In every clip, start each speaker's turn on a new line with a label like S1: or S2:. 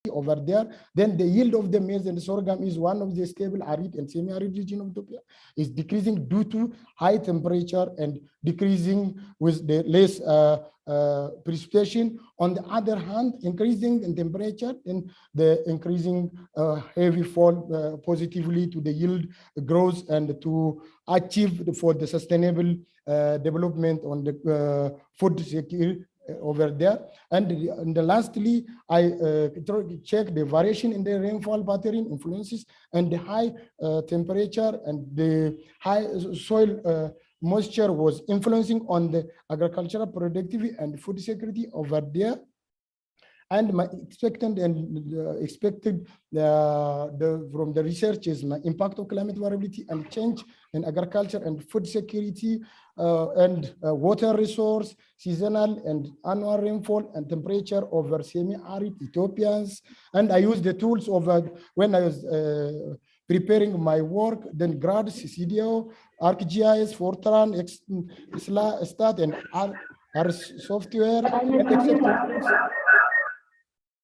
S1: over there. Then the yield of the maize and sorghum is one of the stable arid and semi-arid region of Ethiopia. Is decreasing due to high temperature and decreasing with the less precipitation. On the other hand, increasing in temperature and the increasing heavy fall positively to the yield growth and to achieve for the sustainable development on the food security over there. And lastly, I check the variation in the rainfall pattern influences and the high temperature and the high soil moisture was influencing on the agricultural productivity and food security over there. And my expected from the research is my impact of climate variability and change in agriculture and food security and water resource, seasonal and annual rainfall and temperature over semi-arid Ethiopians. And I use the tools of when I was preparing my work, then GRADS, CDO, ArcGIS, Fortran, Stat, and R software.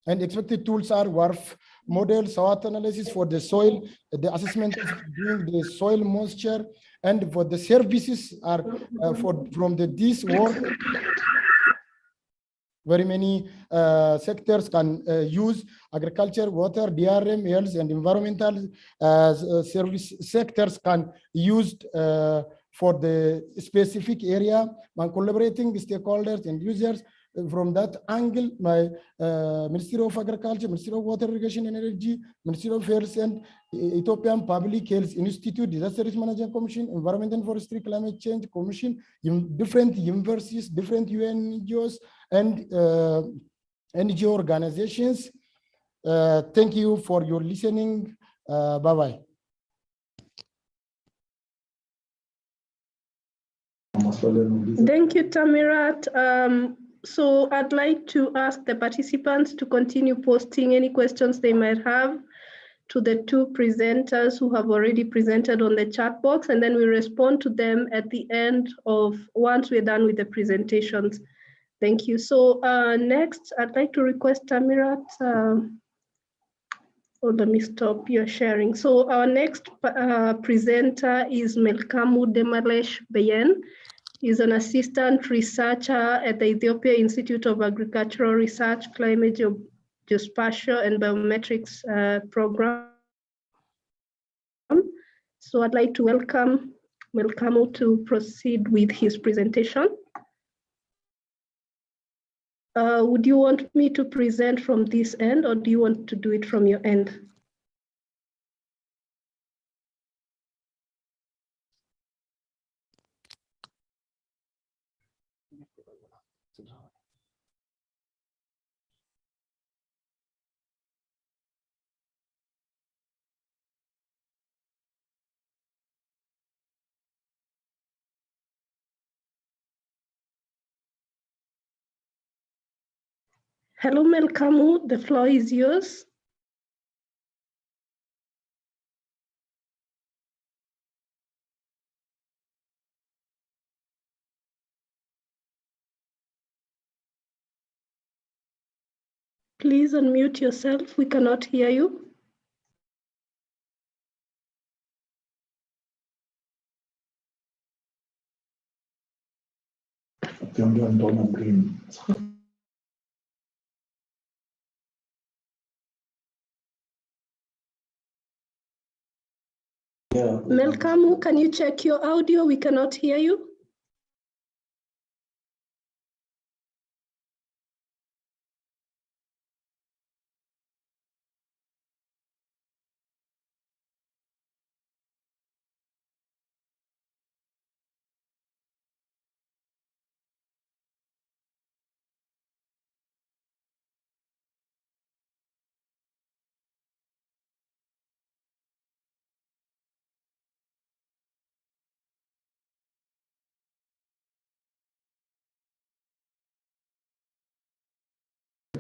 S1: And expected tools are WRF model, SWOT analysis for the soil, the assessment of doing the soil moisture, and for the services are from this work. Very many sectors can use agriculture, water, DRM, health, and environmental service sectors can use for the specific area by collaborating with stakeholders and users. From that angle, my Ministry of Agriculture, Ministry of Water, Irrigation and Energy, Ministry of Health and Ethiopian Public Health Institute, Disaster Risk Management Commission, Environment and Forestry Climate Change Commission, different universities, different UN NGOs and NGO organizations. Thank you for your listening. Bye-bye.
S2: Thank you, Tamirat. So I'd like to ask the participants to continue posting any questions they might have to the two presenters who have already presented on the chat box, and then we respond to them at the end of once we're done with the presentations. Thank you. So next, I'd like to request Tamirat, let me stop your sharing. So our next presenter is Melkamu Demalesh Beyen. He's an assistant researcher at the Ethiopia Institute of Agricultural Research, Climate, Geospatial, and Biometrics program. So I'd like to welcome Melkamu to proceed with his presentation. Would you want me to present from this end, or do you want to do it from your end? Hello, Melkamu, the floor is yours. Please unmute yourself. We cannot hear you. Melkamu, can you check your audio? We cannot hear you.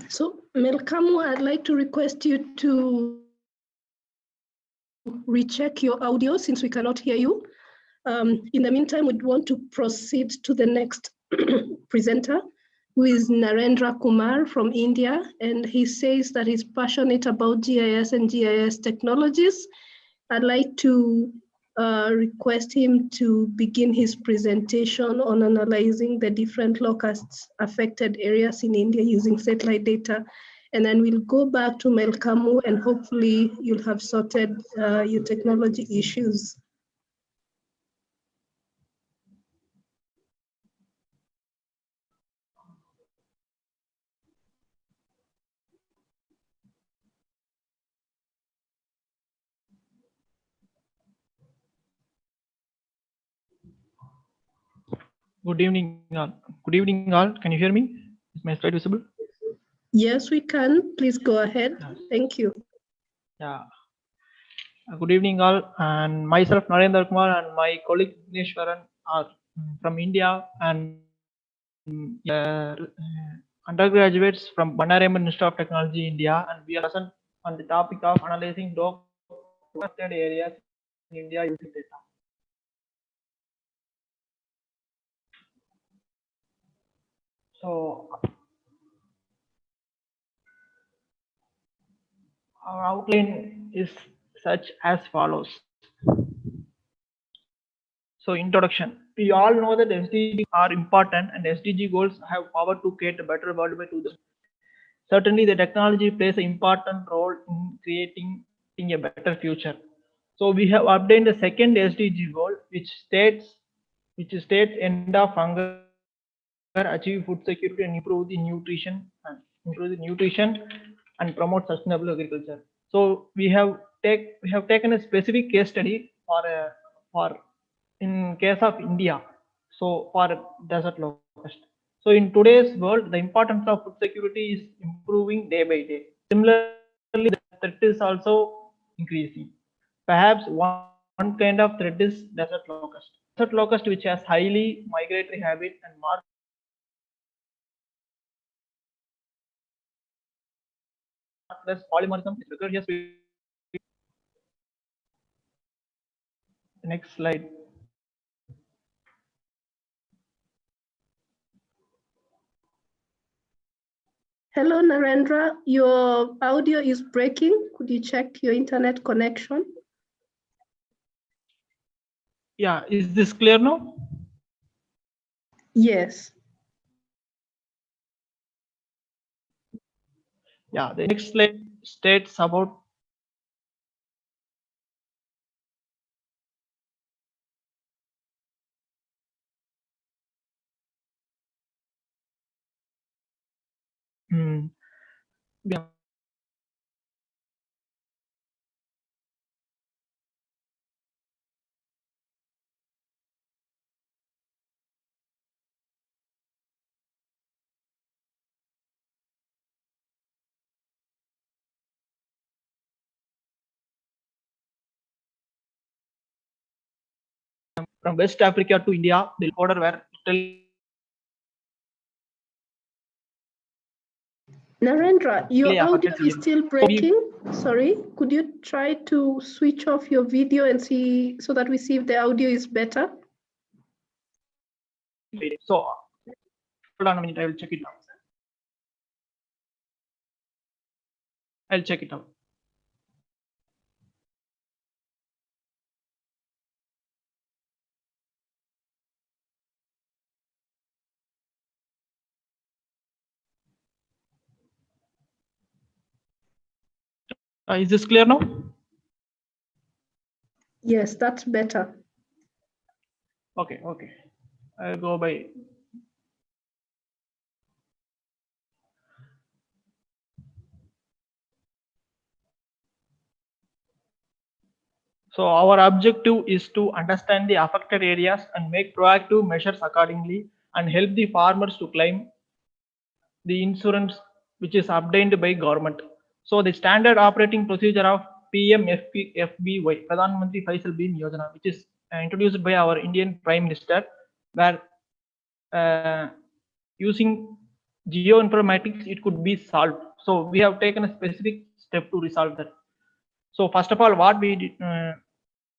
S2: So, Melkamu, I'd like to request you to recheck your audio since we cannot hear you. In the meantime, we'd want to proceed to the next presenter, who is Narendra Kumar from India, and he says that he's passionate about GIS and GIS technologies. I'd like to request him to begin his presentation on analyzing the different locusts affected areas in India using satellite data. And then we'll go back to Melkamu, and hopefully you'll have sorted your technology issues.
S3: Good evening, all. Good evening, all. Can you hear me? Is my slide visible?
S2: Yes, we can. Please go ahead.
S3: Yes.
S2: Thank you.
S3: Yeah. Good evening, all. And myself, Narendra Kumar, and my colleague Nishwaran are from India, and undergraduates from Banaraman Institute of Technology, India, and we are present on the topic of analyzing documented areas in India using data. So our outline is such as follows. So introduction. We all know that SDGs are important and SDG goals have power to create a better world by 2000. Certainly the technology plays an important role in creating a better future. So we have obtained the second SDG goal which states end of hunger, achieve food security and improve the nutrition and promote sustainable agriculture. So we have taken a specific case study for in case of India, so for desert locust. So in today's world, the importance of food security is improving day by day. Similarly, the threat is also increasing. Perhaps one kind of threat is desert locust. Desert locust, which has highly migratory habit and marked less polymorphism, is gregarious. Next slide.
S2: Hello, Narendra. Your audio is breaking. Could you check your internet connection?
S3: Yeah, is this clear now?
S2: Yes.
S3: Yeah, the next slide states about yeah. From West Africa to India, the border were
S2: Narendra, your audio
S3: affected
S2: is still breaking. Sorry, could you try to switch off your video and see so that we see if the audio is better?
S3: So hold on a minute, I will check it out. I'll check it out. Is this clear now?
S2: Yes, that's better.
S3: Okay, okay. I'll go by. So our objective is to understand the affected areas and make proactive measures accordingly and help the farmers to claim the insurance which is obtained by government. So the standard operating procedure of PMFBY, Pradhan Mantri Faisal Beam Yojana, which is introduced by our Indian Prime Minister, where using geoinformatics it could be solved. So we have taken a specific step to resolve that. So first of all, what we did,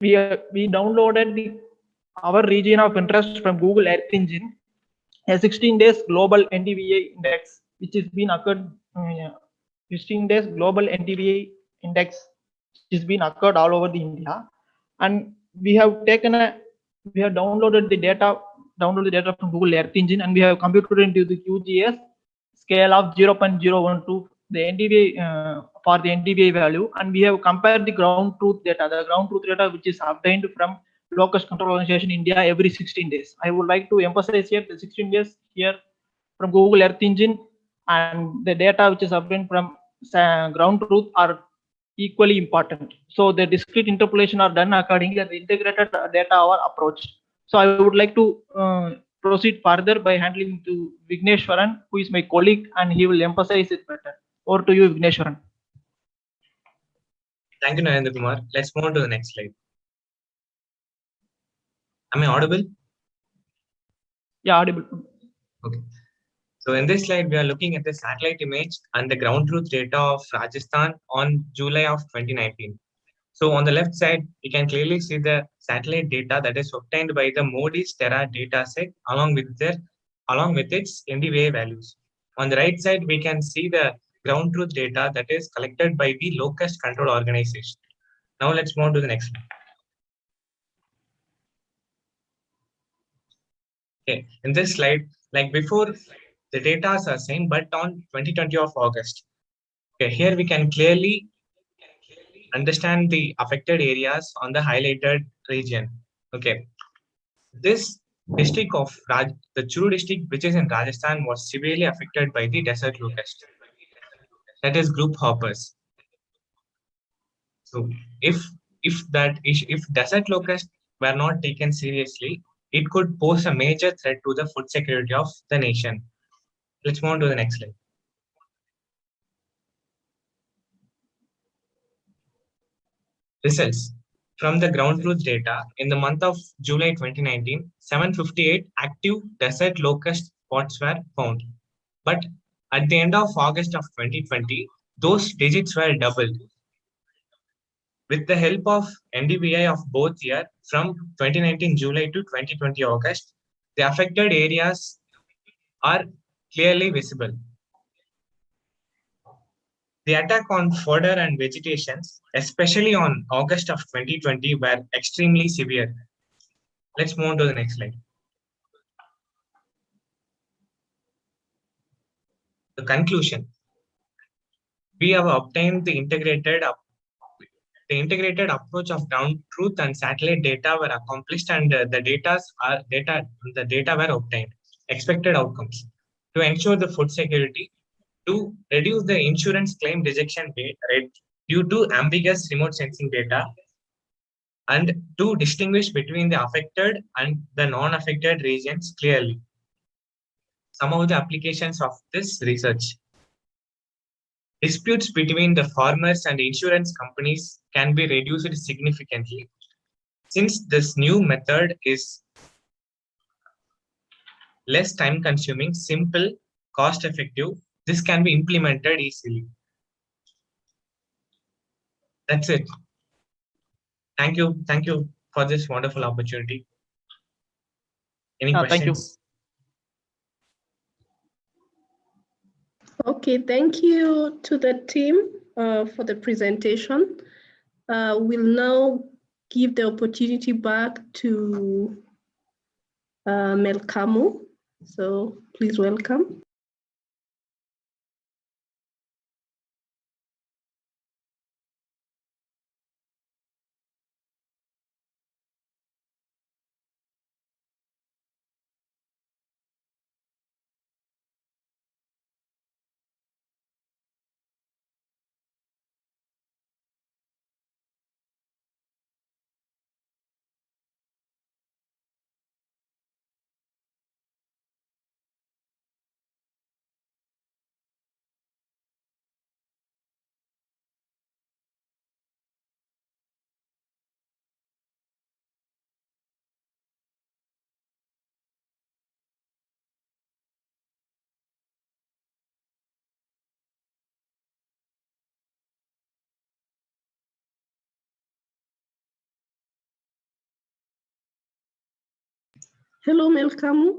S3: we downloaded our region of interest from Google Earth Engine, a 16 days global NDVI index, which is been occurred 16 days global NDVI index, which is been occurred all over the India, and we have downloaded the data from Google Earth Engine, and we have computed into the QGIS scale of 0.012 the NDVI for the NDVI value, and we have compared the ground truth data which is obtained from Locust Control Organization India every 16 days. I would like to emphasize here the 16 days here from Google Earth Engine and the data which is obtained from ground truth are equally important. So the discrete interpolation are done accordingly, and the integrated data are approached. So I would like to proceed further by handling to Vigneshwaran, who is my colleague, and he will emphasize it better. Over to you, Vigneshwaran.
S4: Thank you, Narendra Kumar. Let's move on to the next slide. Am I audible?
S3: Yeah, audible.
S4: Okay. So in this slide, we are looking at the satellite image and the ground truth data of Rajasthan on July of 2019. So on the left side, you can clearly see the satellite data that is obtained by the Moody's Terra dataset along with its NDVI values. On the right side, we can see the ground truth data that is collected by the Locust Control Organization. Now let's move on to the next one. Okay, in this slide, like before, the data are same, but on 2020 of August. Okay, here we can clearly understand the affected areas on the highlighted region. Okay, this district of the Churu district, which is in Rajasthan, was severely affected by the desert locust. That is group hoppers. So if desert locusts were not taken seriously, it could pose a major threat to the food security of the nation. Let's move on to the next slide. Results. From the ground truth data, in the month of July 2019, 758 active desert locust spots were found. But at the end of August of 2020, those digits were doubled. With the help of NDVI of both year from 2019 July to 2020 August, the affected areas are clearly visible. The attack on fodder and vegetation, especially on August of 2020, were extremely severe. Let's move on to the next slide. The conclusion. We have obtained the integrated approach of ground truth and satellite data were accomplished, and the data were obtained. Expected outcomes to ensure the food security, to reduce the insurance claim rejection rate due to ambiguous remote sensing data, and to distinguish between the affected and the non-affected regions clearly. Some of the applications of this research. Disputes between the farmers and insurance companies can be reduced significantly. Since this new method is less time-consuming, simple, cost-effective, this can be implemented easily. That's it. Thank you for this wonderful opportunity. Any questions?
S2: Thank you. Okay, thank you to the team for the presentation. We'll now give the opportunity back to Melkamu. So please welcome. Hello, Melkamu.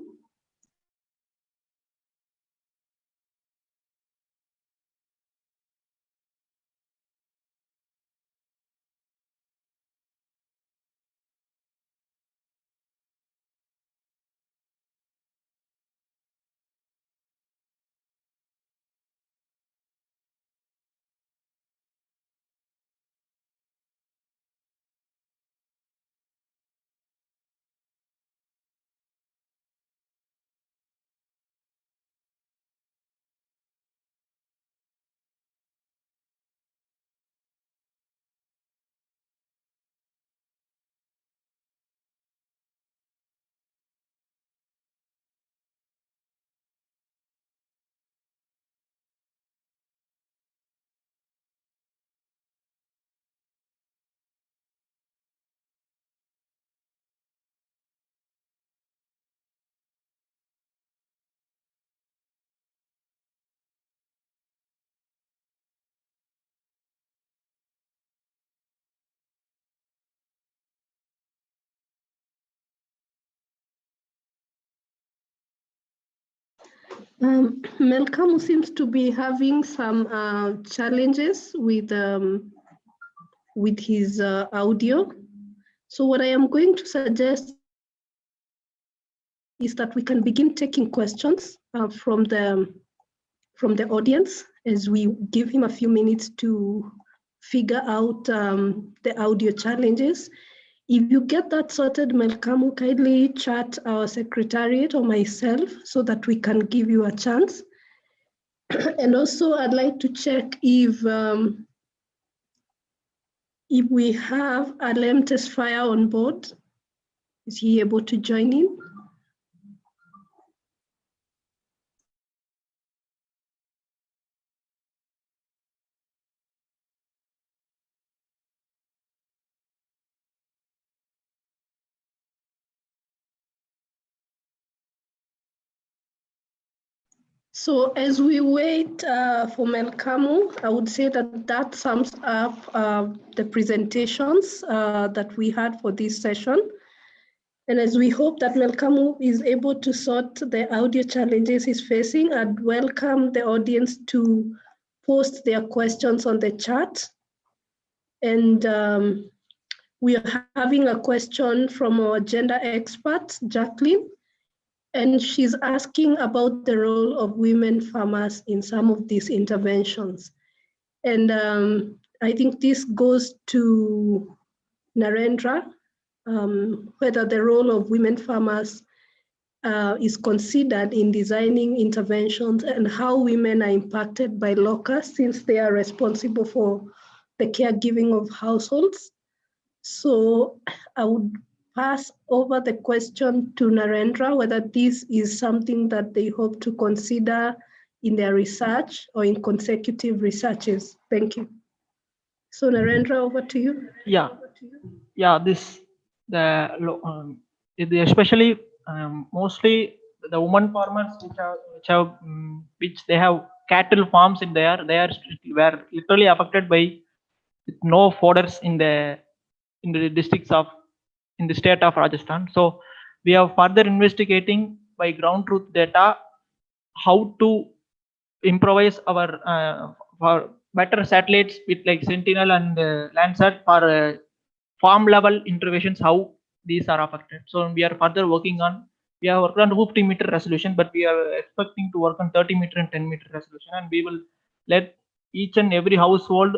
S2: Melkamu seems to be having some challenges with his audio. So what I am going to suggest is that we can begin taking questions from the audience as we give him a few minutes to figure out the audio challenges. If you get that sorted, Melkamu, kindly chat our secretariat or myself so that we can give you a chance. And also, I'd like to check if we have Alem Tesfaye on board. Is he able to join in? So as we wait for Melkamu, I would say that sums up the presentations that we had for this session. And as we hope that Melkamu is able to sort the audio challenges he's facing, I'd welcome the audience to post their questions on the chat. And we are having a question from our gender expert, Jacqueline. And she's asking about the role of women farmers in some of these interventions. And I think this goes to Narendra, whether the role of women farmers is considered in designing interventions and how women are impacted by locusts since they are responsible for the caregiving of households. So I would pass over the question to Narendra, whether this is something that they hope to consider in their research or in consecutive researches. Thank you. So Narendra, over to you.
S3: Yeah, especially mostly the women farmers which they have cattle farms in there, were literally affected by no fodders in the districts of in the state of Rajasthan. So we are further investigating by ground truth data how to improvise our for better satellites with like Sentinel and Landsat for farm level interventions, how these are affected. So we are further working on, we are working on 50-meter resolution, but we are expecting to work on 30-meter and 10-meter resolution, and we will let each and every household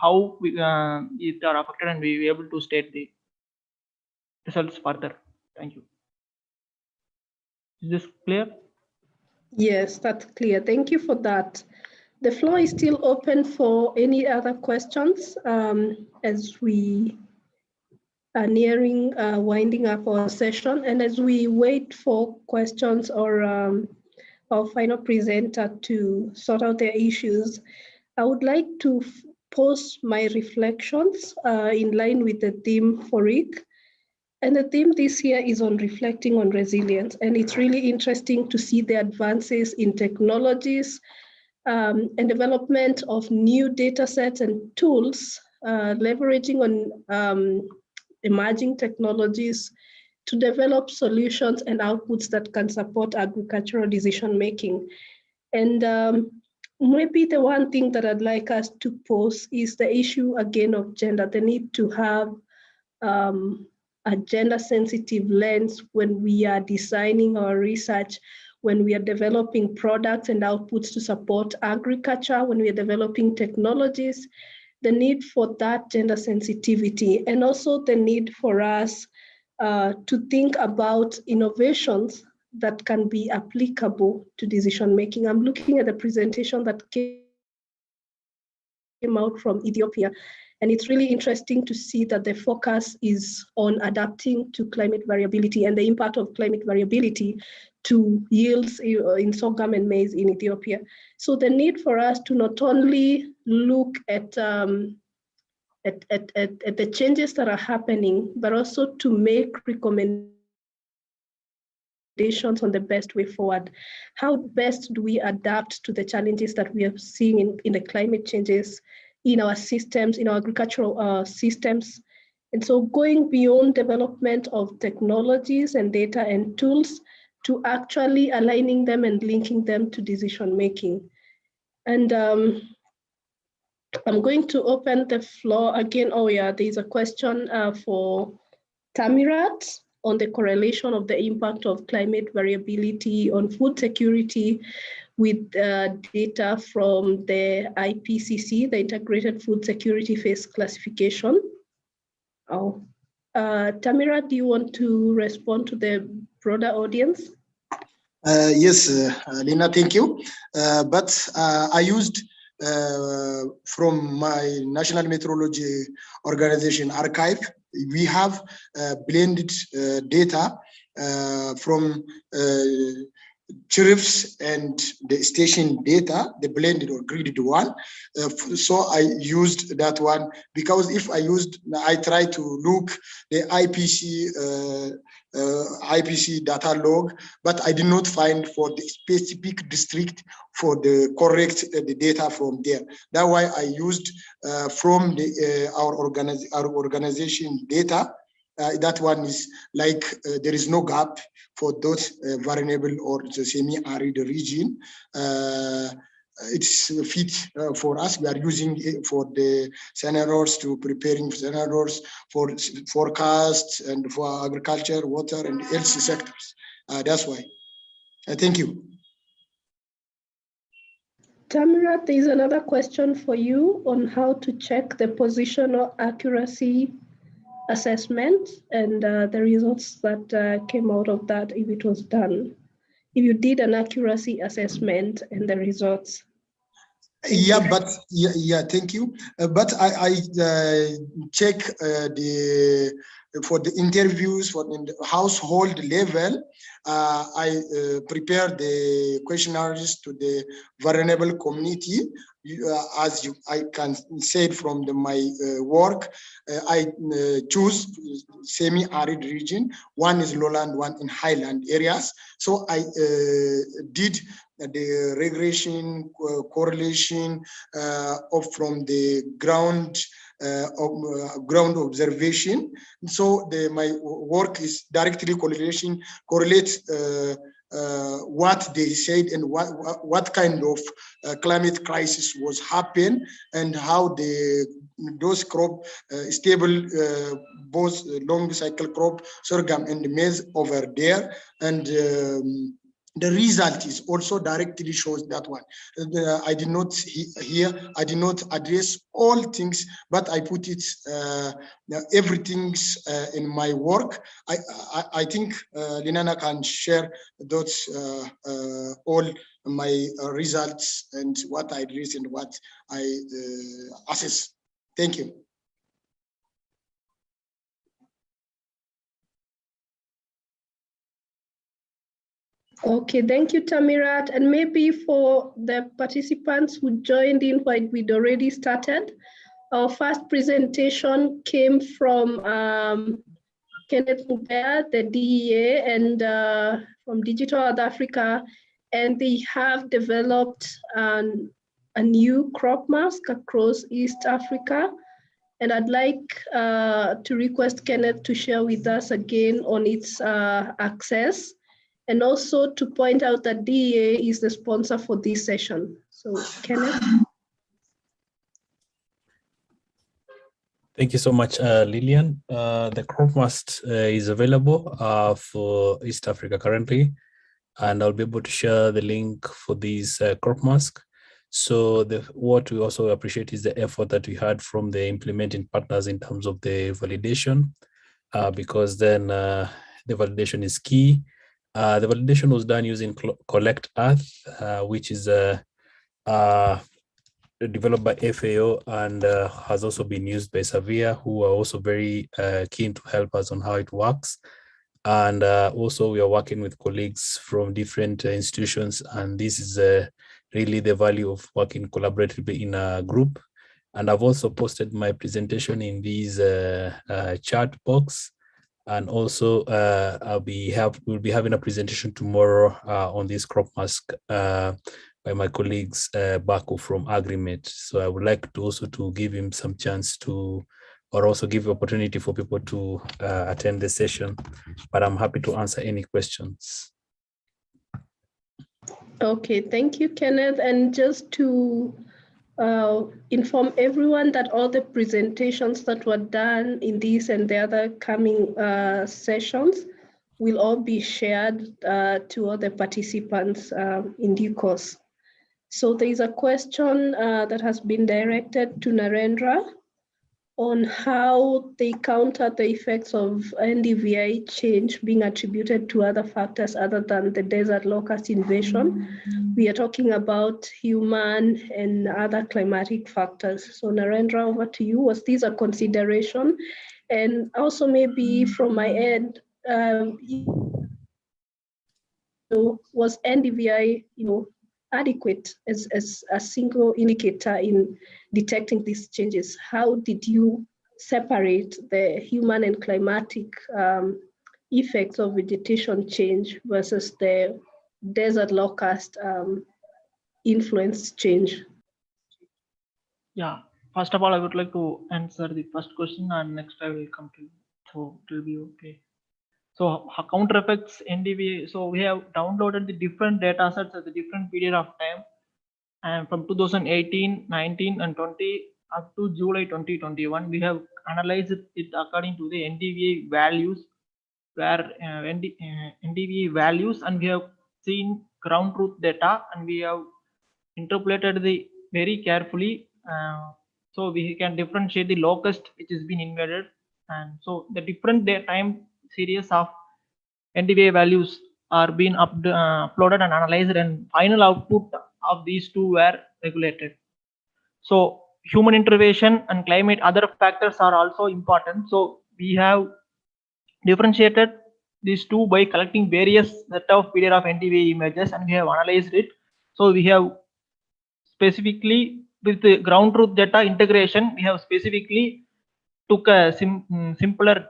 S3: how we it are affected, and we will be able to state the results further. Thank you. Is this clear?
S2: Yes, that's clear. Thank you for that. The floor is still open for any other questions as we are nearing winding up our session, and as we wait for questions or our final presenter to sort out their issues, I would like to post my reflections in line with the theme for RIC. And the theme this year is on reflecting on resilience. And it's really interesting to see the advances in technologies and development of new data sets and tools, leveraging on emerging technologies to develop solutions and outputs that can support agricultural decision-making. And maybe the one thing that I'd like us to pose is the issue again of gender, the need to have a gender-sensitive lens when we are designing our research, when we are developing products and outputs to support agriculture, when we are developing technologies, the need for that gender sensitivity, and also the need for us to think about innovations that can be applicable to decision-making. I'm looking at the presentation that came out from Ethiopia, and it's really interesting to see that the focus is on adapting to climate variability and the impact of climate variability to yields in sorghum and maize in Ethiopia. So the need for us to not only look at the changes that are happening, but also to make recommendations on the best way forward. How best do we adapt to the challenges that we are seeing in the climate changes in our systems, in our agricultural systems? And so going beyond development of technologies and data and tools to actually aligning them and linking them to decision making. And I'm going to open the floor again. Oh yeah, there's a question for Tamirat on the correlation of the impact of climate variability on food security with data from the IPCC, the Integrated Food Security Phase Classification. Oh, Tamirat, do you want to respond to the broader audience?
S1: Yes, Lina, thank you. But I used from my National Meteorology Organization archive, we have blended data from sheriffs and the station data, the blended or gridded one. So I used that one because if I try to look the IPC data log, but I did not find for the specific district for the correct the data from there. That's why I used from the our organization data. That one is like there is no gap for those vulnerable or the semi-arid region. It's fit for us. We are using it for the scenarios to preparing scenarios for forecasts and for agriculture, water, and health sectors. That's why. Thank you.
S2: Tamara, there is another question for you on how to check the positional accuracy assessment and the results that came out of that if it was done. If you did an accuracy assessment and the results.
S1: Yeah, but yeah, thank you. But I check for the interviews for in the household level. I prepare the questionnaires to the vulnerable community. As I can say from my work, I choose semi-arid region. One is lowland, one in highland areas. So I did the regression correlation from the ground ground observation. So my work is directly correlates what they said and what kind of climate crisis was happen and how those crop stable both long cycle crop sorghum and maize over there, and the result is also directly shows that one. I did not I did not address all things, but I put it everything's in my work. I think Linana can share those all my results and what I address and what I assess. Thank you.
S2: Okay, thank you, Tamirat. And maybe for the participants who joined in while we'd already started, our first presentation came from Kenneth Mubea, the DEA, and from Digital Earth Africa, and they have developed a new crop mask across East Africa. And I'd like to request Kenneth to share with us again on its access, and also to point out that DEA is the sponsor for this session. So, Kenneth.
S5: Thank you so much, Lillian. The crop mask is available for East Africa currently, and I'll be able to share the link for this crop mask. So what we also appreciate is the effort that we had from the implementing partners in terms of the validation, because then the validation is key. The validation was done using Collect Earth, which is developed by FAO and has also been used by Severe, who are also very keen to help us on how it works. And also we are working with colleagues from different institutions, and this is really the value of working collaboratively in a group. And I've also posted my presentation in these chat box. And also we'll be having a presentation tomorrow on this crop mask by my colleagues Baku from AgriMate. So I would like to also to give him some chance to, or also give opportunity for people to attend the session, but I'm happy to answer any questions.
S2: Okay, thank you, Kenneth. And just to inform everyone that all the presentations that were done in this and the other coming sessions will all be shared to all the participants in due course. So there is a question that has been directed to Narendra on how they counter the effects of NDVI change being attributed to other factors other than the desert locust invasion. We are talking about human and other climatic factors. So Narendra, over to you. Was this a consideration? And also maybe from my end, was NDVI, adequate as a single indicator in detecting these changes? How did you separate the human and climatic effects of vegetation change versus the desert locust influence change?
S3: Yeah, first of all, I would like to answer the first question, and next I will come to you. So it will be okay. So counter effects NDVI. So we have downloaded the different data sets at the different period of time, and from 2018, 19, and 20 up to July 2021, we have analyzed it according to the NDVI values, where NDVI values, and we have seen ground truth data, and we have interpolated the very carefully, so we can differentiate the locust which has been invaded. And so the different time series of NDVI values are being uploaded and analyzed, and final output of these two were regulated. So human intervention and climate, other factors are also important. So we have differentiated these two by collecting various set of period of NDVI images, and we have analyzed it. So we have specifically with the ground truth data integration, we have specifically took a simpler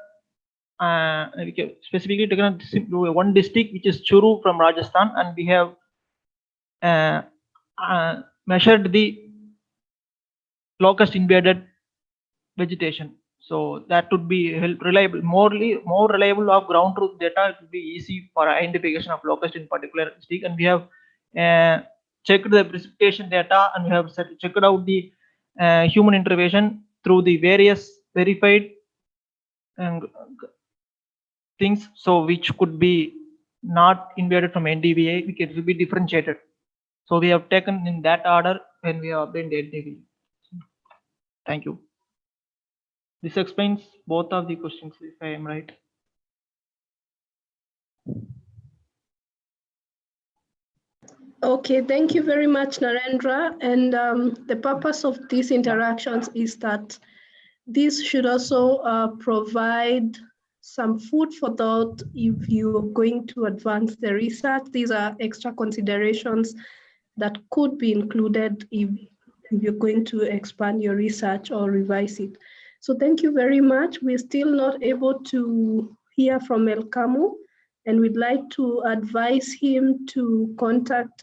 S3: specifically taken one district, which is Churu from Rajasthan, and we have measured the locust invaded vegetation. So that would be reliable, more reliable of ground truth data. It would be easy for identification of locust in particular district. And we have checked the precipitation data, and we have checked out the human intervention through the various verified things, so which could be not invaded from NDVI, it will be differentiated. So we have taken in that order when we have obtained NDVI. Thank you. This explains both of the questions, if I am right.
S2: Okay, thank you very much, Narendra. And the purpose of these interactions is that this should also provide some food for thought if you're going to advance the research. These are extra considerations that could be included if you're going to expand your research or revise it. So thank you very much. We're still not able to hear from Elkamu, and we'd like to advise him to contact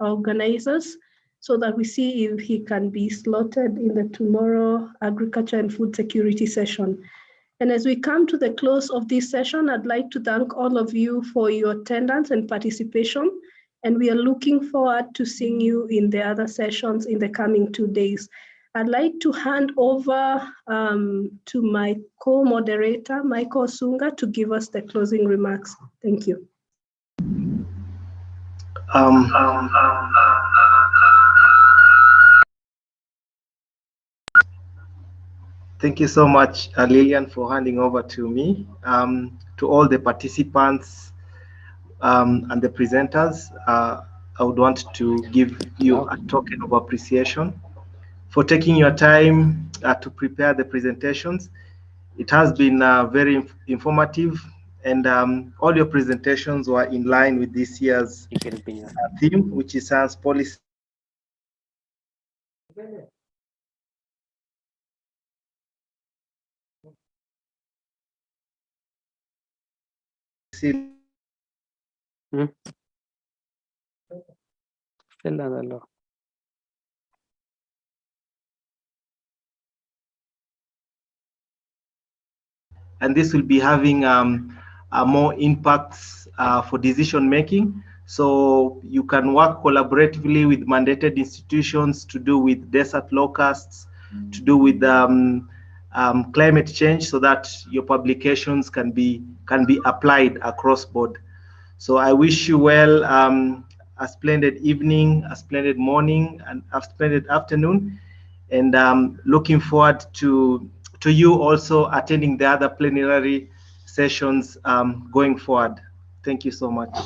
S2: organizers so that we see if he can be slotted in the tomorrow agriculture and food security session. And as we come to the close of this session, I'd like to thank all of you for your attendance and participation. And we are looking forward to seeing you in the other sessions in the coming 2 days. I'd like to hand over to my co-moderator, Michael Sunga, to give us the closing remarks. Thank you.
S6: Thank you so much, Lillian, for handing over to me. To all the participants and the presenters, I would want to give you a token of appreciation for taking your time to prepare the presentations. It has been very informative, and all your presentations were in line with this year's theme, which is science policy. And this will be having more impacts for decision making. So you can work collaboratively with mandated institutions to do with desert locusts, to do with climate change, so that your publications can be applied across board. So I wish you well, a splendid evening, a splendid morning, and a splendid afternoon, and looking forward to you also attending the other plenary sessions going forward. Thank you so much.